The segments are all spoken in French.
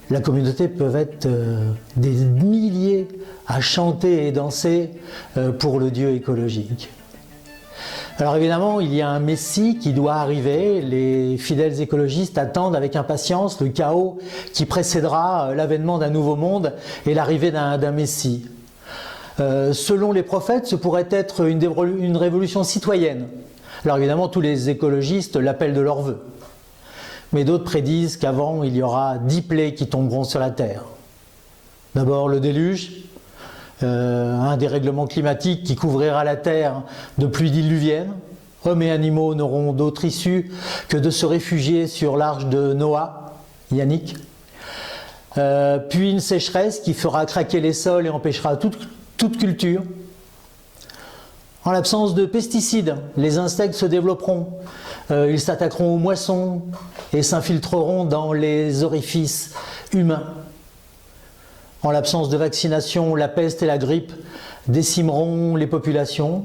la communauté peut être des milliers à chanter et danser pour le Dieu écologique. Alors évidemment, il y a un Messie qui doit arriver. Les fidèles écologistes attendent avec impatience le chaos qui précédera l'avènement d'un nouveau monde et l'arrivée d'un Messie. Selon les prophètes, ce pourrait être une révolution citoyenne. Alors évidemment, tous les écologistes l'appellent de leur vœu. Mais d'autres prédisent qu'avant, il y aura 10 plaies qui tomberont sur la Terre. D'abord le déluge, un dérèglement climatique qui couvrira la Terre de pluies diluviennes. Hommes et animaux n'auront d'autre issue que de se réfugier sur l'arche de Noah, Yannick. Puis une sécheresse qui fera craquer les sols et empêchera toute culture. En l'absence de pesticides, les insectes se développeront. Ils s'attaqueront aux moissons et s'infiltreront dans les orifices humains. En l'absence de vaccination, la peste et la grippe décimeront les populations.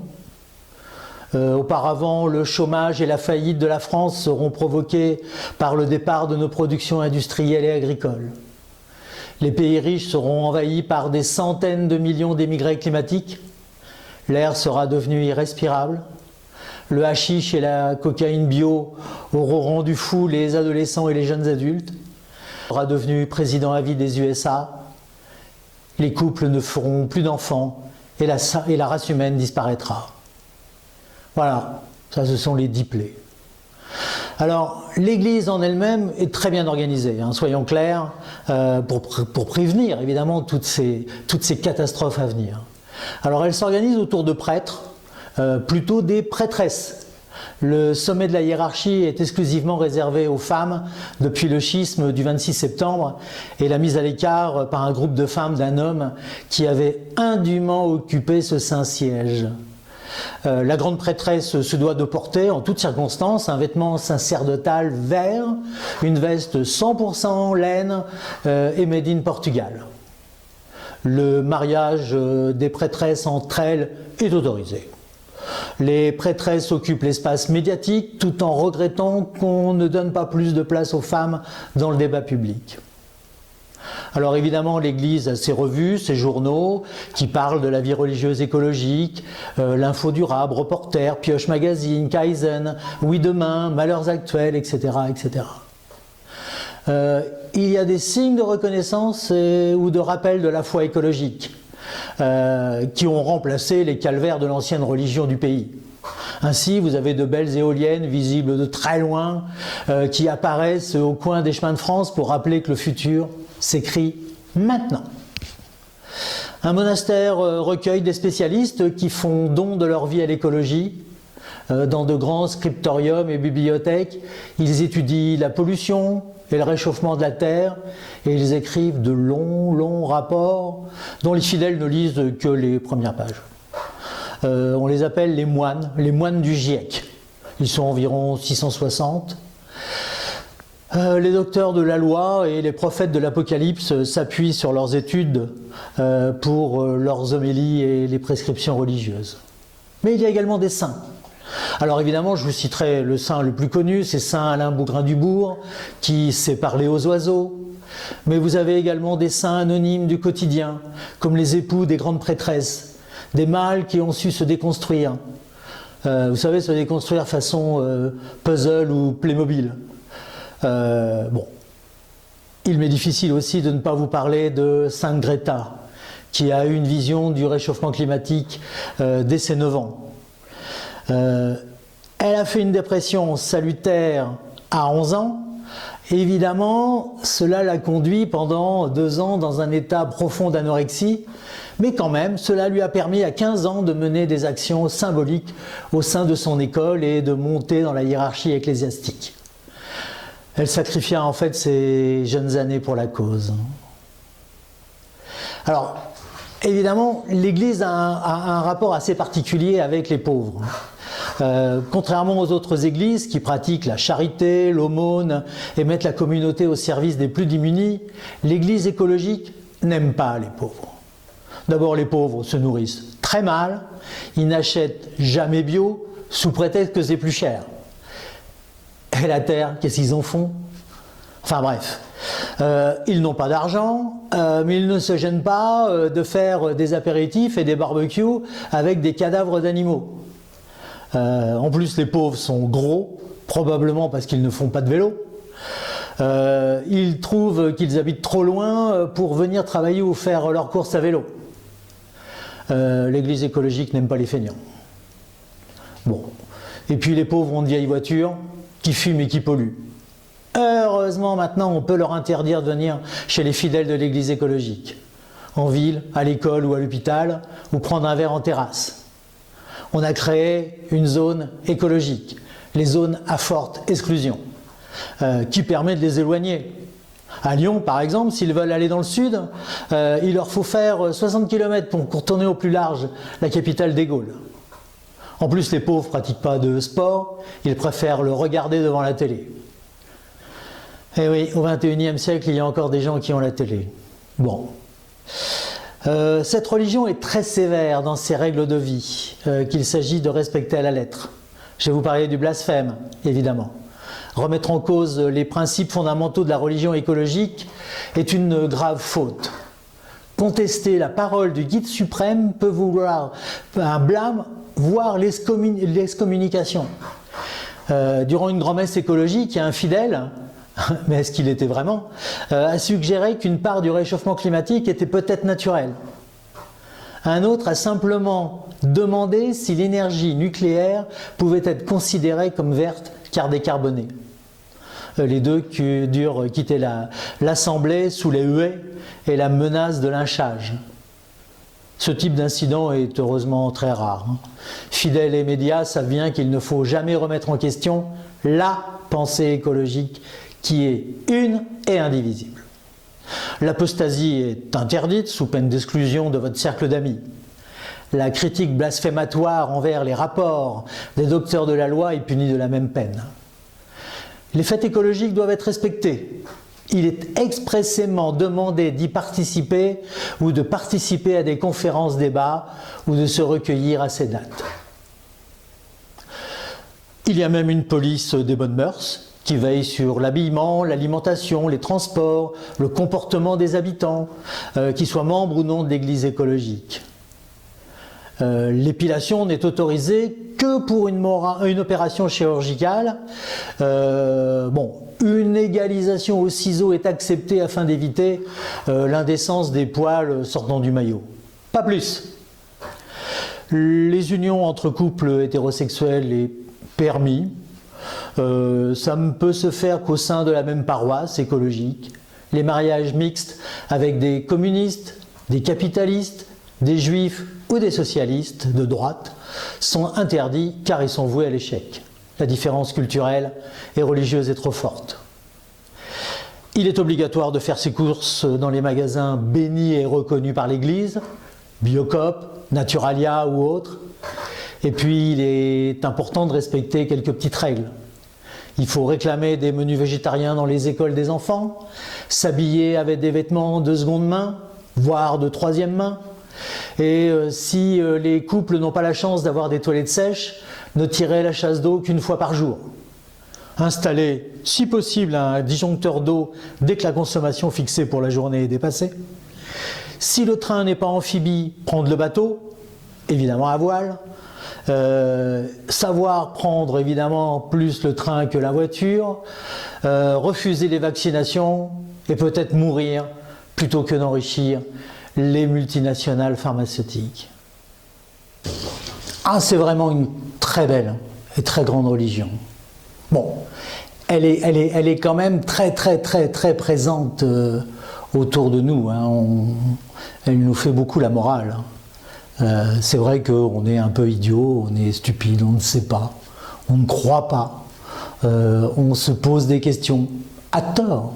Auparavant, le chômage et la faillite de la France seront provoqués par le départ de nos productions industrielles et agricoles. Les pays riches seront envahis par des centaines de millions d'émigrés climatiques. L'air sera devenu irrespirable. Le hashish et la cocaïne bio auront rendu fous les adolescents et les jeunes adultes. Il sera devenu président à vie des USA. Les couples ne feront plus d'enfants et la race humaine disparaîtra. Voilà, ça ce sont les 10 plaies. Alors, l'Église en elle-même est très bien organisée, hein, soyons clairs, pour prévenir évidemment toutes ces catastrophes à venir. Alors, elle s'organise autour de prêtres, plutôt des prêtresses. Le sommet de la hiérarchie est exclusivement réservé aux femmes depuis le schisme du 26 septembre et la mise à l'écart par un groupe de femmes d'un homme qui avait indûment occupé ce saint siège. La grande prêtresse se doit de porter en toutes circonstances un vêtement sacerdotal vert, une veste 100% laine et made in Portugal. Le mariage des prêtresses entre elles est autorisé. Les prêtresses occupent l'espace médiatique tout en regrettant qu'on ne donne pas plus de place aux femmes dans le débat public. Alors évidemment, l'Église a ses revues, ses journaux qui parlent de la vie religieuse écologique, l'Info Durable, Reporter, Pioche Magazine, Kaizen, Oui Demain, Malheurs Actuels, etc. etc. Il y a des signes de reconnaissance ou de rappel de la foi écologique qui ont remplacé les calvaires de l'ancienne religion du pays. Ainsi, vous avez de belles éoliennes visibles de très loin qui apparaissent au coin des chemins de France pour rappeler que le futur s'écrit maintenant. Un monastère recueille des spécialistes qui font don de leur vie à l'écologie. Dans de grands scriptoriums et bibliothèques, ils étudient la pollution et le réchauffement de la Terre et ils écrivent de longs rapports dont les fidèles ne lisent que les premières pages. On les appelle les moines du GIEC. Ils sont environ 660. Les docteurs de la loi et les prophètes de l'Apocalypse s'appuient sur leurs études pour leurs homélies et les prescriptions religieuses. Mais il y a également des saints. Alors évidemment, je vous citerai le saint le plus connu, c'est saint Alain Bougrain-Dubourg, qui sait parler aux oiseaux. Mais vous avez également des saints anonymes du quotidien, comme les époux des grandes prêtresses, des mâles qui ont su se déconstruire. Vous savez, se déconstruire façon puzzle ou Playmobil. Bon. Il m'est difficile aussi de ne pas vous parler de sainte Greta, qui a eu une vision du réchauffement climatique dès ses 9 ans. Elle a fait une dépression salutaire à 11 ans. Évidemment, cela l'a conduit pendant 2 ans dans un état profond d'anorexie, mais quand même, cela lui a permis à 15 ans de mener des actions symboliques au sein de son école et de monter dans la hiérarchie ecclésiastique. Elle sacrifia en fait ses jeunes années pour la cause. Alors, évidemment, l'Église a un rapport assez particulier avec les pauvres. Contrairement aux autres églises qui pratiquent la charité, l'aumône et mettent la communauté au service des plus démunis, l'Église écologique n'aime pas les pauvres. D'abord, les pauvres se nourrissent très mal, ils n'achètent jamais bio sous prétexte que c'est plus cher. Et la terre, qu'est-ce qu'ils en font? Enfin bref. Ils n'ont pas d'argent, mais ils ne se gênent pas de faire des apéritifs et des barbecues avec des cadavres d'animaux. En plus, les pauvres sont gros, probablement parce qu'ils ne font pas de vélo. Ils trouvent qu'ils habitent trop loin pour venir travailler ou faire leurs courses à vélo. L'église écologique n'aime pas les feignants. Bon. Et puis les pauvres ont de vieilles voitures qui fument et qui polluent. Heureusement, maintenant, on peut leur interdire de venir chez les fidèles de l'église écologique, en ville, à l'école ou à l'hôpital, ou prendre un verre en terrasse. On a créé une zone écologique, les zones à forte exclusion, qui permet de les éloigner. À Lyon, par exemple, s'ils veulent aller dans le sud, il leur faut faire 60 km pour contourner au plus large la capitale des Gaules. En plus, les pauvres ne pratiquent pas de sport, ils préfèrent le regarder devant la télé. Et oui, au XXIe siècle, il y a encore des gens qui ont la télé. Bon. Cette religion est très sévère dans ses règles de vie, qu'il s'agit de respecter à la lettre. Je vais vous parler du blasphème, évidemment. Remettre en cause les principes fondamentaux de la religion écologique est une grave faute. Contester la parole du guide suprême peut vouloir un blâme, voire l'excommunication. Durant une grand-messe écologique, il y a un fidèle, mais est-ce qu'il était vraiment, a suggéré qu'une part du réchauffement climatique était peut-être naturelle. Un autre a simplement demandé si l'énergie nucléaire pouvait être considérée comme verte car décarbonée. Les deux durent quitter l'Assemblée sous les huées et la menace de lynchage. Ce type d'incident est heureusement très rare. Fidèles et médias savent bien qu'il ne faut jamais remettre en question la pensée écologique qui est une et indivisible. L'apostasie est interdite sous peine d'exclusion de votre cercle d'amis. La critique blasphématoire envers les rapports des docteurs de la loi est punie de la même peine. Les fêtes écologiques doivent être respectées. Il est expressément demandé d'y participer ou de participer à des conférences débats ou de se recueillir à ces dates. Il y a même une police des bonnes mœurs qui veille sur l'habillement, l'alimentation, les transports, le comportement des habitants, qu'ils soient membres ou non de l'église écologique. L'épilation n'est autorisée que pour une opération chirurgicale. Une égalisation au ciseau est acceptée afin d'éviter l'indécence des poils sortant du maillot. Pas plus. Les unions entre couples hétérosexuels est permis. Ça ne peut se faire qu'au sein de la même paroisse écologique. Les mariages mixtes avec des communistes, des capitalistes, des juifs ou des socialistes de droite sont interdits car ils sont voués à l'échec. La différence culturelle et religieuse est trop forte. Il est obligatoire de faire ses courses dans les magasins bénis et reconnus par l'Église, Biocoop, Naturalia ou autres. Et puis il est important de respecter quelques petites règles. Il faut réclamer des menus végétariens dans les écoles des enfants, s'habiller avec des vêtements de seconde main, voire de troisième main. Et si les couples n'ont pas la chance d'avoir des toilettes sèches, ne tirer la chasse d'eau qu'une fois par jour. Installer, si possible, un disjoncteur d'eau dès que la consommation fixée pour la journée est dépassée. Si le train n'est pas amphibie, prendre le bateau, évidemment à voile. Savoir prendre évidemment plus le train que la voiture. Refuser les vaccinations et peut-être mourir plutôt que d'enrichir les multinationales pharmaceutiques. C'est vraiment une très belle et très grande religion. Bon, elle est quand même très présente autour de nous. Elle nous fait beaucoup la morale. C'est vrai qu'on est un peu idiot, on est stupide, on ne sait pas, on ne croit pas, on se pose des questions à tort.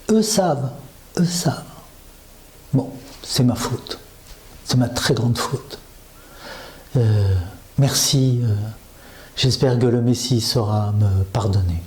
Eux savent. Bon, c'est ma faute, c'est ma très grande faute. Merci, j'espère que le Messie saura me pardonner.